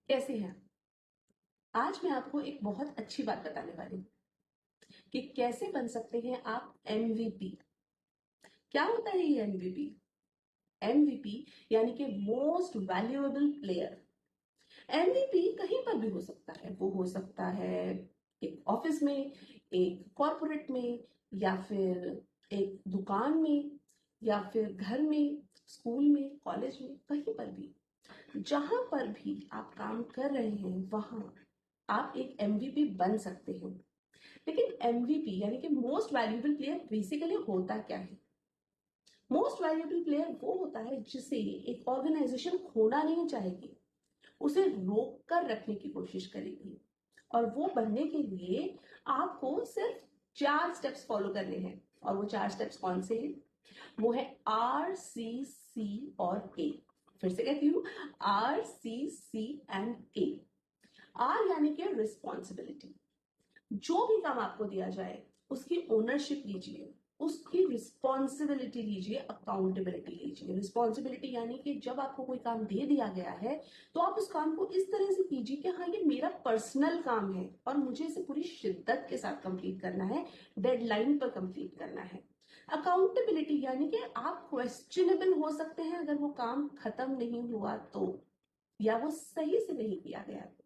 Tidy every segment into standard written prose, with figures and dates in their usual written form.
कैसे हैं? आज मैं आपको एक बहुत अच्छी बात बताने वाली हूँ कि कैसे बन सकते हैं आप एमवीपी। क्या होता है ये एमवीपी? एमवीपी यानी कि मोस्ट वैल्यूएबल प्लेयर। एमवीपी कहीं पर भी हो सकता है। वो हो सकता है एक ऑफिस में, एक कॉरपोरेट में, या फिर एक दुकान में, या फिर घर में, स्कूल में, कॉलेज में, कहीं पर भी। जहां पर भी आप काम कर रहे हैं वहां आप एक एमवीपी बन सकते हैं। लेकिन एमवीपी यानी कि मोस्ट वैल्यूएबल प्लेयर बेसिकली होता क्या है? मोस्ट वैल्यूएबल प्लेयर वो होता है जिसे एक ऑर्गेनाइजेशन खोना नहीं चाहेगी, उसे रोक कर रखने की कोशिश करेगी। और वो बनने के लिए आपको सिर्फ 4 स्टेप्स फॉलो करने हैं। और वो 4 स्टेप्स कौन से हैं? वो है RCC और A। फिर से कहती हूँ, RCC एंड A। R यानी कि रिस्पॉन्सिबिलिटी। जो भी काम आपको दिया जाए उसकी ओनरशिप लीजिए, उसकी रिस्पॉन्सिबिलिटी लीजिए, अकाउंटेबिलिटी लीजिए। रिस्पॉन्सिबिलिटी यानी कि जब आपको कोई काम दे दिया गया है तो आप उस काम को इस तरह से कीजिए कि हाँ, ये मेरा पर्सनल काम है और मुझे इसे पूरी शिद्दत के साथ कंप्लीट करना है, डेडलाइन पर कंप्लीट करना है। अकाउंटेबिलिटी यानी कि आप क्वेश्चनेबल हो सकते हैं अगर वो काम खत्म नहीं हुआ तो, या वो सही से नहीं किया गया तो।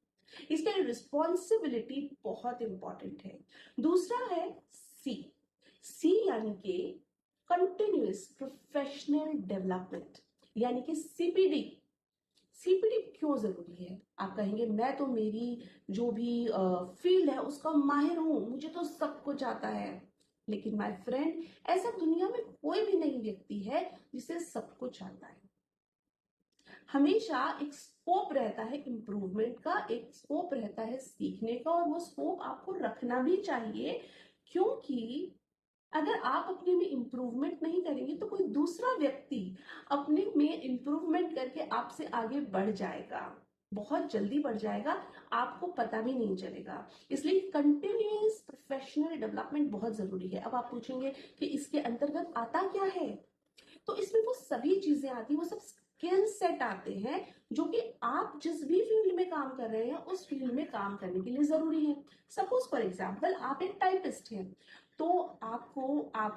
इसलिए रिस्पॉन्सिबिलिटी बहुत इंपॉर्टेंट है। दूसरा है सी। सी यानी कि कंटिन्यूअस प्रोफेशनल डेवलपमेंट, यानी कि सीपीडी। सीपीडी क्यों जरूरी है? आप कहेंगे मैं तो मेरी जो भी फील्ड है उसका माहिर हूं, मुझे तो सब कुछ आता है। लेकिन माय फ्रेंड, ऐसा दुनिया में कोई भी नहीं व्यक्ति है जिसे सब कुछ आता है। हमेशा एक स्कोप रहता है इम्प्रूवमेंट का, एक स्कोप रहता है सीखने का, और वो स्कोप आपको रखना भी चाहिए। क्योंकि अगर आप अपने में इम्प्रूवमेंट नहीं करेंगे तो कोई दूसरा व्यक्ति अपने में इम्प्रूवमेंट करके आपसे आगे बढ़ जाएगा, बहुत जल्दी बढ़ जाएगा, आपको पता भी नहीं चलेगा। इसलिए कंटिन्यूअस प्रोफेशनल डेवलपमेंट बहुत जरूरी है। अब आप पूछेंगे कि इसके अंतर्गत आता क्या है? तो इसमें वो सभी चीजें आती हैं, वो सब स्किल सेट आते हैं जो कि आप जिस भी फील्ड में काम कर रहे हैं उस फील्ड में काम करने के लिए जरूरी है। सपोज फॉर एग्जांपल आप एक टाइपिस्ट हैं, तो आप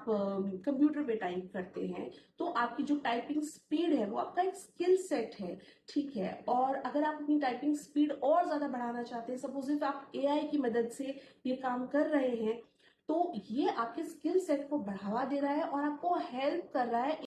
कंप्यूटर पे टाइप करते हैं, तो आपकी जो टाइपिंग स्पीड है वो आपका एक स्किल सेट है। ठीक है, और अगर आप अपनी टाइपिंग स्पीड और ज्यादा बढ़ाना चाहते हैं, सपोज इफ आप एआई की मदद से ये काम कर रहे हैं, तो ये आपके स्किल सेट को बढ़ावा दे रहा है और आपको हेल्प कर रहा है